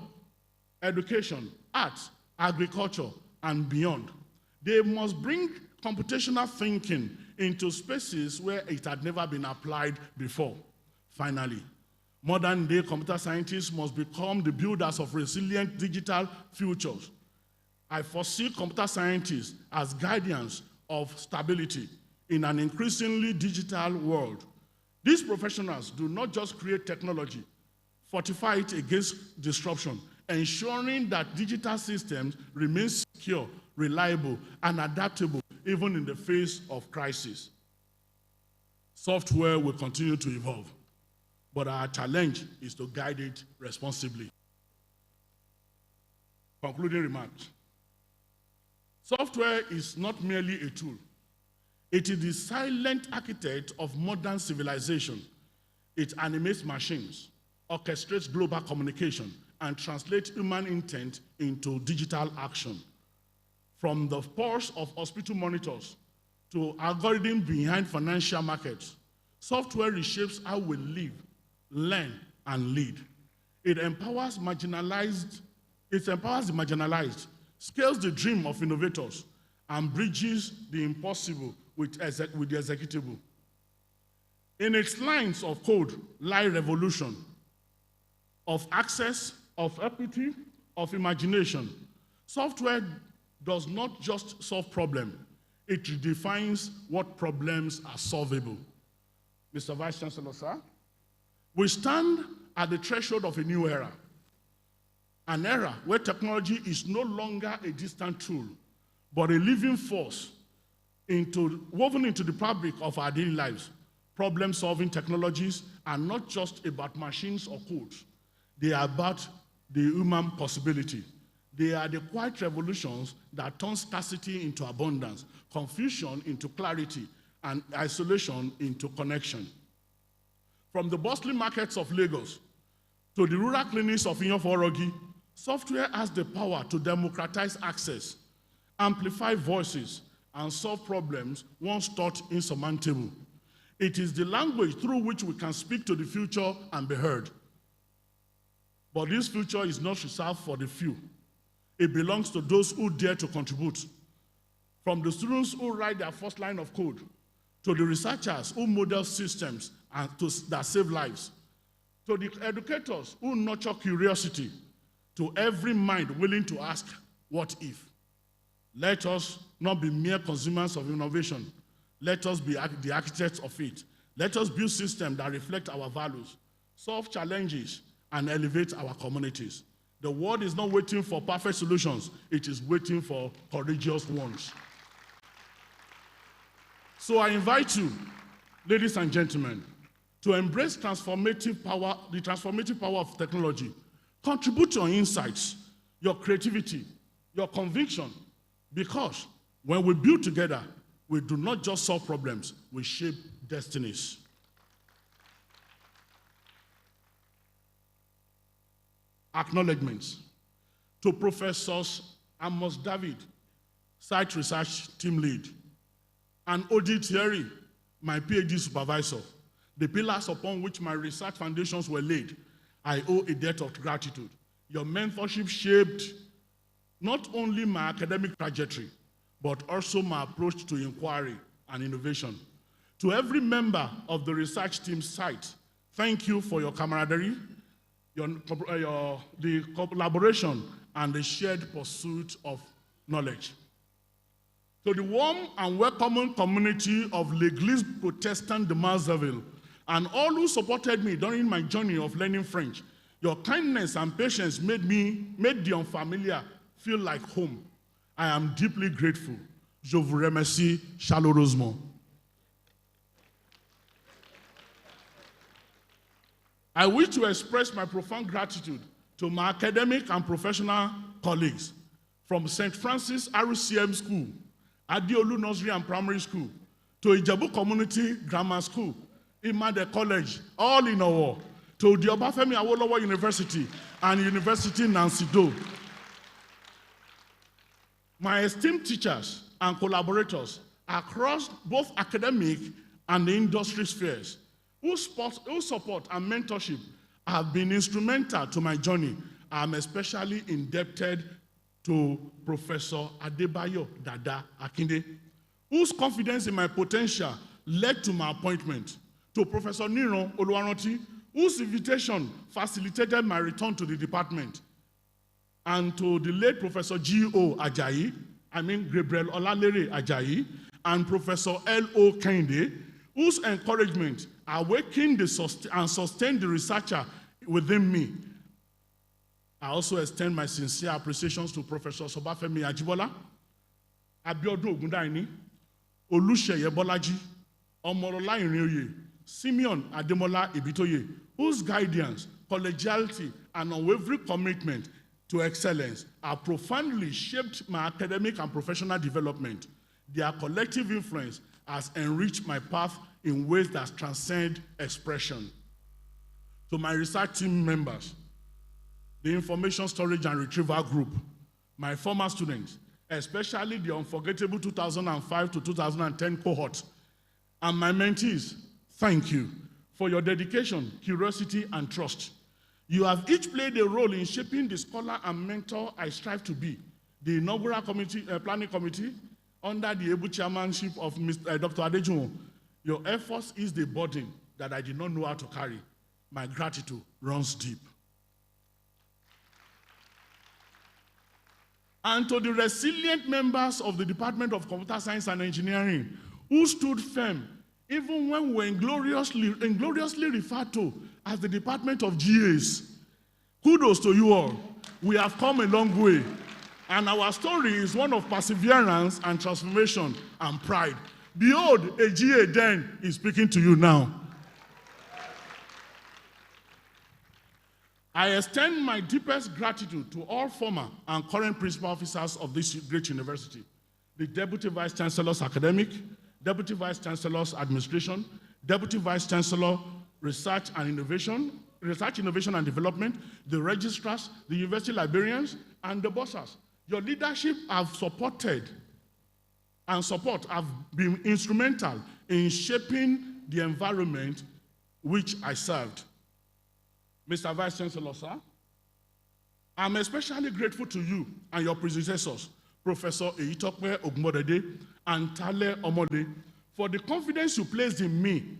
education, arts, agriculture, and beyond. They must bring computational thinking into spaces where it had never been applied before. Finally, modern-day computer scientists must become the builders of resilient digital futures. I foresee computer scientists as guardians of stability in an increasingly digital world. These professionals do not just create technology, fortify it against disruption, ensuring that digital systems remain secure, reliable, and adaptable even in the face of crisis. Software will continue to evolve, but our challenge is to guide it responsibly. Concluding remarks. Software is not merely a tool. It is the silent architect of modern civilization. It animates machines, orchestrates global communication, and translates human intent into digital action. From the pulse of hospital monitors to algorithms behind financial markets, software reshapes how we live, learn, and lead. It empowers the marginalized, scales the dream of innovators, and bridges the impossible with the executable. In its lines of code lie revolution of access, of equity, of imagination. Software does not just solve problems, it redefines what problems are solvable. Mr. Vice Chancellor, sir, we stand at the threshold of a new era, an era where technology is no longer a distant tool, but a living force woven into the fabric of our daily lives. Problem-solving technologies are not just about machines or code. They are about the human possibility. They are the quiet revolutions that turn scarcity into abundance, confusion into clarity, and isolation into connection. From the bustling markets of Lagos to the rural clinics of Inaugural, software has the power to democratize access, amplify voices, and solve problems once thought insurmountable. It is the language through which we can speak to the future and be heard. But this future is not reserved for the few. It belongs to those who dare to contribute. From the students who write their first line of code, to the researchers who model systems that save lives, to the educators who nurture curiosity, to every mind willing to ask, what if? Let us not be mere consumers of innovation. Let us be the architects of it. Let us build systems that reflect our values, solve challenges, and elevate our communities. The world is not waiting for perfect solutions. It is waiting for courageous ones. So I invite you, ladies and gentlemen, to embrace the transformative power of technology. Contribute your insights, your creativity, your conviction, because when we build together, we do not just solve problems, we shape destinies. Acknowledgements. To Professors Amos David, Site Research Team Lead, and Odi Thierry, my PhD supervisor, the pillars upon which my research foundations were laid, I owe a debt of gratitude. Your mentorship shaped not only my academic trajectory, but also my approach to inquiry and innovation. To every member of the research team site, thank you for your camaraderie, the collaboration, and the shared pursuit of knowledge. To the warm and welcoming community of l'Église Protestante de Marzaville, and all who supported me during my journey of learning French, your kindness and patience made the unfamiliar feel like home. I am deeply grateful. Je vous remercie chaleureusement. I wish to express my profound gratitude to my academic and professional colleagues from St. Francis RCM School, Adiolu Nursery and Primary School, to Ijebu Community Grammar School, Imade College, all in all, to the Obafemi Awolowo University and University Nancy Do. My esteemed teachers and collaborators across both academic and the industry spheres who support and mentorship have been instrumental to my journey. I am especially indebted to Professor Adebayo Dada Akinde, whose confidence in my potential led to my appointment, to Professor Niro Oluwaranti, whose invitation facilitated my return to the department, and to the late Professor G.O. Ajayi, Gabriel Olalere Ajayi, and Professor L.O. Kende, whose encouragement awakened and sustained the researcher within me. I also extend my sincere appreciations to Professor Sobafemi Ajibola, Abiodun Ogundaini, Oluseye Bolaji, Omorola Irinoye, Simeon Ademola Ibitoye, whose guidance, collegiality, and unwavering commitment to excellence have profoundly shaped my academic and professional development. Their collective influence has enriched my path in ways that transcend expression. To my research team members, the Information Storage and Retrieval Group, my former students, especially the unforgettable 2005 to 2010 cohort, and my mentees, thank you for your dedication, curiosity, and trust. You have each played a role in shaping the scholar and mentor I strive to be. The Inaugural Planning Committee, under the able chairmanship of Dr. Adejumo, your efforts is the burden that I did not know how to carry. My gratitude runs deep. And to the resilient members of the Department of Computer Science and Engineering, who stood firm, even when we were ingloriously referred to as the Department of GAs. Kudos to you all. we have come a long way. And our story is one of perseverance and transformation and pride. Behold, a GA then is speaking to you now. I extend my deepest gratitude to all former and current principal officers of this great university, the Deputy Vice Chancellor's Academic, Deputy Vice Chancellor's Administration, Deputy Vice Chancellor Research, Innovation and Development, the registrars, the university librarians, and the bursars. Your leadership have supported and have been instrumental in shaping the environment which I served. Mr. Vice Chancellor, sir, I'm especially grateful to you and your predecessors, Professor Eyitope Ogunbodede and Tale Omole, for the confidence you placed in me,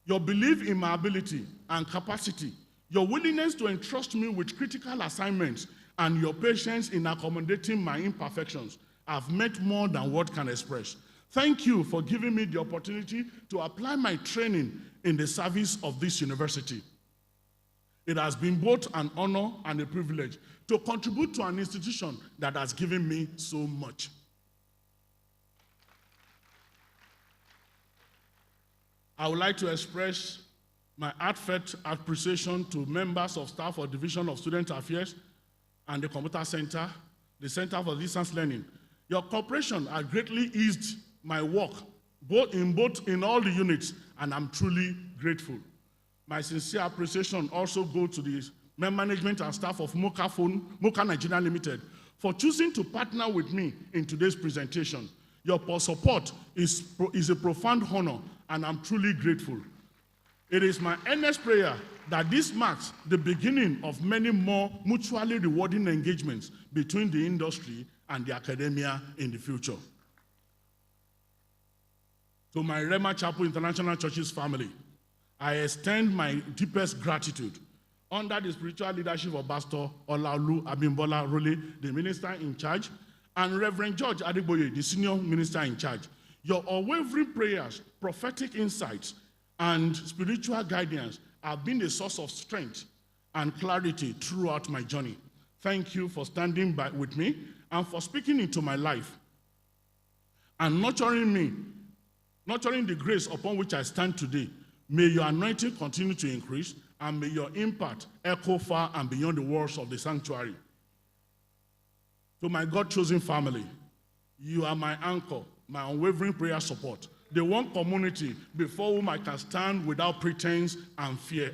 your belief in my ability and capacity, your willingness to entrust me with critical assignments, and your patience in accommodating my imperfections have meant more than word can express. Thank you for giving me the opportunity to apply my training in the service of this university. It has been both an honor and a privilege to contribute to an institution that has given me so much. I would like to express my heartfelt appreciation to members of staff or Division of Student Affairs and the Computer Center, the Center for Distance Learning. Your cooperation has greatly eased my work, both in all the units, and I'm truly grateful. My sincere appreciation also goes to the management and staff of Mocha Nigeria Limited for choosing to partner with me in today's presentation. Your support is a profound honor, and I'm truly grateful. It is my earnest prayer that this marks the beginning of many more mutually rewarding engagements between the industry and the academia in the future. To my Rema Chapel International Churches family, I extend my deepest gratitude under the spiritual leadership of Pastor Olaolu Abimbola Role, the minister in charge, and Reverend George Adegboye, the senior minister in charge. Your unwavering prayers, prophetic insights, and spiritual guidance have been a source of strength and clarity throughout my journey. Thank you for standing by with me and for speaking into my life and nurturing the grace upon which I stand today. May your anointing continue to increase, and may your impact echo far and beyond the walls of the sanctuary. To my God-chosen family, you are my anchor, my unwavering prayer support, the one community before whom I can stand without pretense and fear.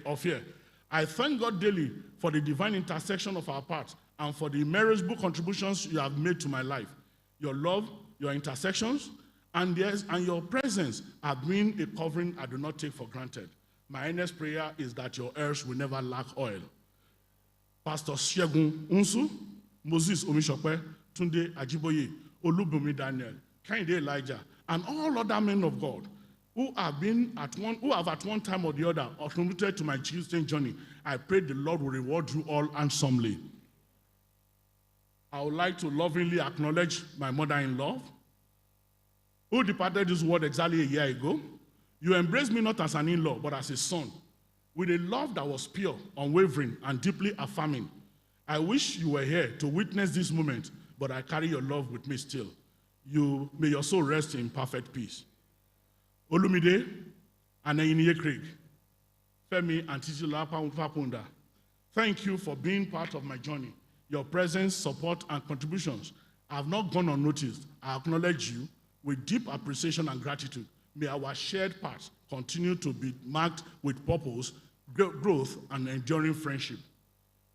I thank God daily for the divine intersection of our paths and for the immeasurable contributions you have made to my life. Your love, your intersections, and your presence have been a covering I do not take for granted. My earnest prayer is that your heirs will never lack oil. Pastor Shegun Unsu, Moses Omishope, Tunde Ajiboye, Olubumi Daniel, Kehinde Elijah, and all other men of God who have at one time or the other contributed to my Christian journey, I pray the Lord will reward you all handsomely. I would like to lovingly acknowledge my mother-in-law, who departed this world exactly a year ago. You embraced me not as an in-law, but as a son, with a love that was pure, unwavering, and deeply affirming. I wish you were here to witness this moment, but I carry your love with me still. May your soul rest in perfect peace. Olumide and Eyiniye Craig, Femi and Titilola Papunda, thank you for being part of my journey. Your presence, support, and contributions have not gone unnoticed. I acknowledge you with deep appreciation and gratitude. May our shared paths continue to be marked with purpose, growth, and enduring friendship.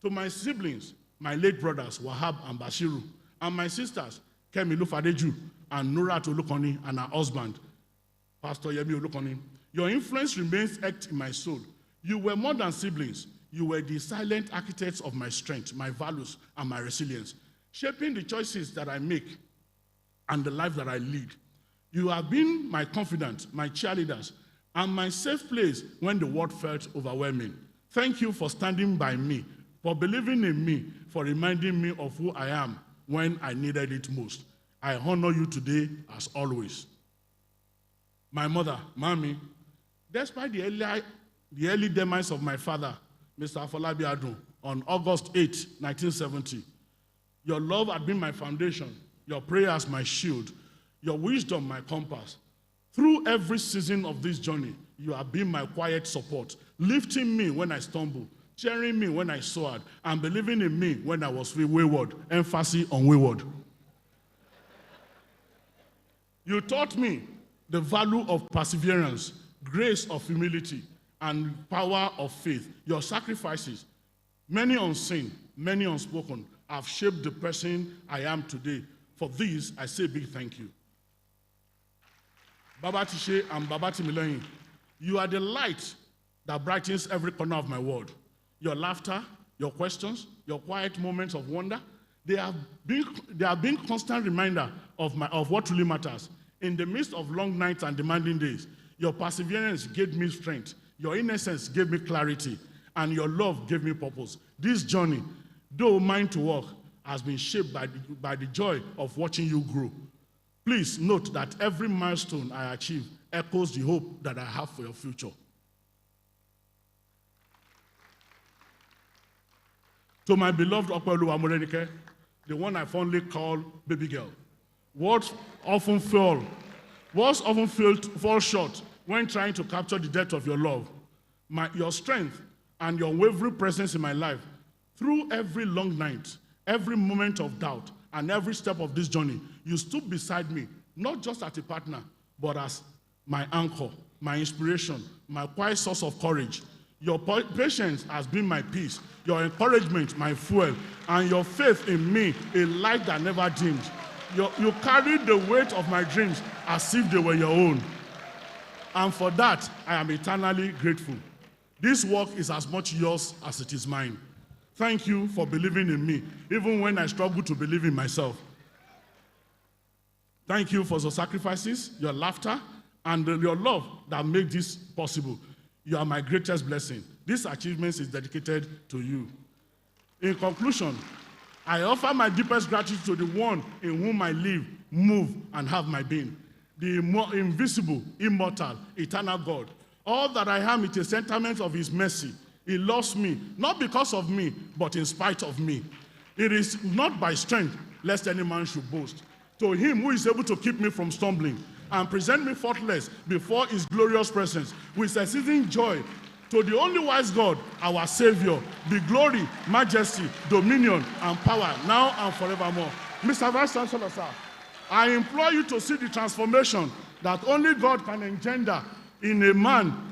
To my siblings, my late brothers, Wahab and Bashiru, and my sisters, Kemi Lufadeju and Nurat Olukoni and her husband, Pastor Yemi Olukoni, your influence remains etched in my soul. You were more than siblings. You were the silent architects of my strength, my values, and my resilience, shaping the choices that I make and the life that I lead. You have been my confidant, my cheerleaders, and my safe place when the world felt overwhelming. Thank you for standing by me, for believing in me, for reminding me of who I am when I needed it most. I honor you today as always. My mother, Mommy, despite the early demise of my father, Mr. Afolabi, on August 8, 1970. Your love had been my foundation, your prayers my shield, your wisdom my compass. Through every season of this journey, you have been my quiet support, lifting me when I stumble, cheering me when I soared, and believing in me when I was wayward. Emphasis on wayward. You taught me the value of perseverance, grace of humility, and power of faith. Your sacrifices, many unseen, many unspoken, have shaped the person I am today. For this, I say big thank you. Babajide and Babajide, you are the light that brightens every corner of my world. Your laughter, your questions, your quiet moments of wonder, they have been constant reminder of what really matters. In the midst of long nights and demanding days, your perseverance gave me strength, your innocence gave me clarity, and your love gave me purpose. This journey, though mine to walk, has been shaped by the joy of watching you grow. Please note that every milestone I achieve echoes the hope that I have for your future. To my beloved Opoluwa Morenike, the one I fondly call baby girl, words often fall short when trying to capture the depth of your love. Your strength and your unwavering presence in my life, through every long night, every moment of doubt, and every step of this journey, you stood beside me, not just as a partner, but as my anchor, my inspiration, my quiet source of courage. Your patience has been my peace, your encouragement, my fuel, and your faith in me, a light that never dims. You carried the weight of my dreams as if they were your own. And for that, I am eternally grateful. This work is as much yours as it is mine. Thank you for believing in me, even when I struggle to believe in myself. Thank you for your sacrifices, your laughter, and your love that made this possible. You are my greatest blessing. This achievement is dedicated to you. In conclusion, I offer my deepest gratitude to the one in whom I live, move, and have my being, the invisible, immortal, eternal God. All that I am is a sentiment of his mercy. He loves me, not because of me, but in spite of me. It is not by strength, lest any man should boast. To him who is able to keep me from stumbling and present me faultless before his glorious presence with exceeding joy, to the only wise God, our Savior, be glory, majesty, dominion, and power, now and forevermore. Mr. Vice Chancellor, sir, I implore you to see the transformation that only God can engender in a man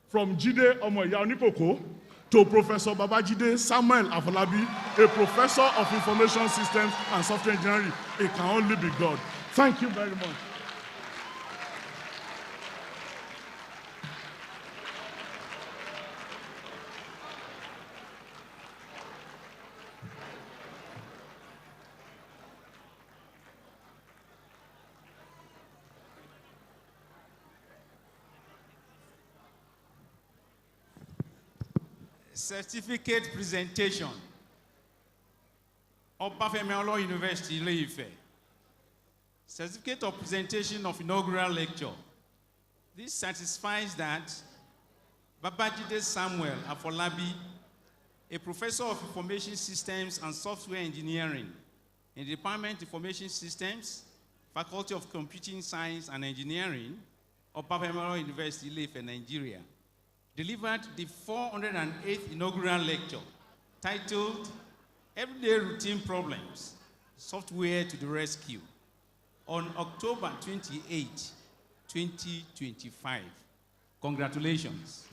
from Jide Omoya Onikoko to Professor Babajide Samuel Afolabi, a professor of information systems and software engineering. It can only be God. Thank you very much. Certificate presentation. Obafemi University, Ile-Ife. Certificate of presentation of inaugural lecture. This satisfies that Babajide Samuel Afolabi, a professor of information systems and software engineering in the Department of Information Systems, Faculty of Computing Science and Engineering, Obafemi University, Ile-Ife, Nigeria, delivered the 408th inaugural lecture titled Everyday Routine Problems, Software to the Rescue, on October 28, 2025. Congratulations.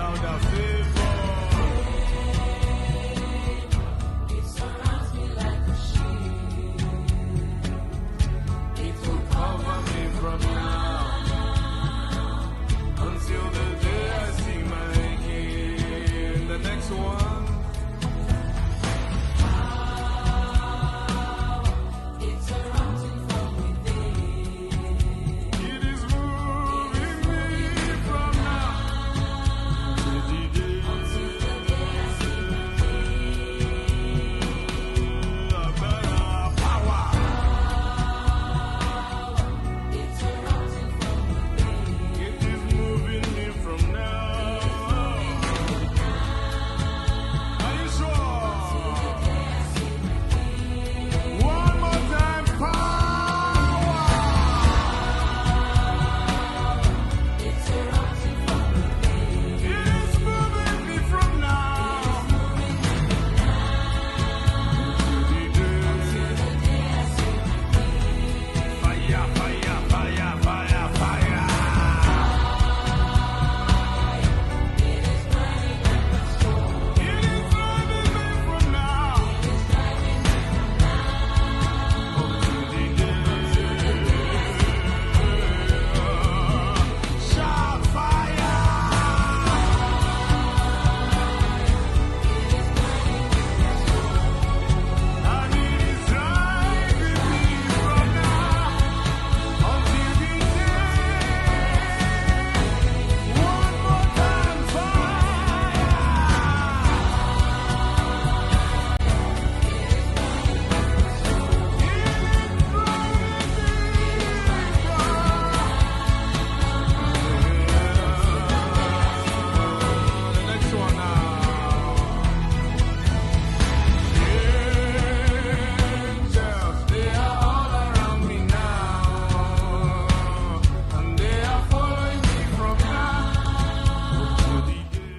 cloud of favor. It surrounds me like a shield. It will cover me from now until the day I see my King. The next one.